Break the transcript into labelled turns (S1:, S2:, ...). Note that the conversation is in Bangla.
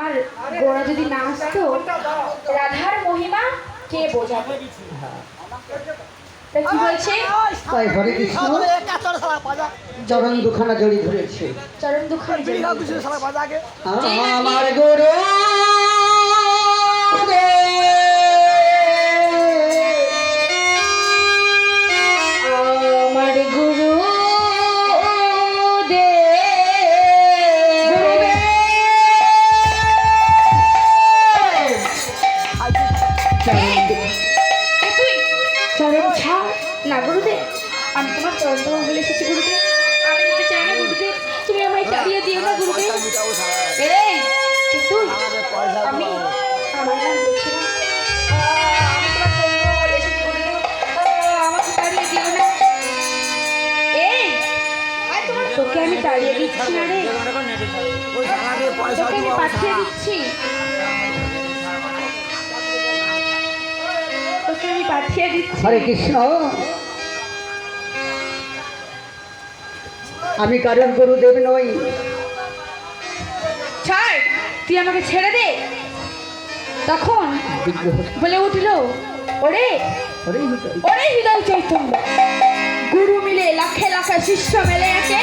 S1: আমার গোড়া যদি না আসতো রাধার মহিমা কে বোঝাবে। তা কি বলছে?
S2: তাই হরে কৃষ্ণ চরণ দুখানা জড়ি ধরেছে।
S1: চরণ দুখানা জড়ি
S2: আমার গুরু
S1: আমার গুরু দে চরণ ছাড় না গুরুদেব, আমি তোমার চরণ তোমার বলে এসেছি গুরুদেব, আমি যেতে চাই না গুরুদেব, তুমি আমায় তাড়িয়ে দিও না গুরুদেব। এই তুই আমি আমার নাম বলছি না, আমি তোমার চরণ তোমার বলে এসেছি গুরুদেব, আমাকে তাড়িয়ে দিও না। এই তোকে আমি তাড়িয়ে দিচ্ছি না রে, তোকে আমি পাঠিয়ে দিচ্ছি, তোকে আমি পাঠিয়ে দিচ্ছি।
S2: হরে কৃষ্ণ আমি কারোর গুরুদেব নই।
S1: ছাড়, তুই আমাকে ছেড়ে দে। তখন বলে উঠল, ওরে ওরে হৃদয় চৈতন্য, গুরু মিলে লাখে লাখে শিষ্য মেলে একে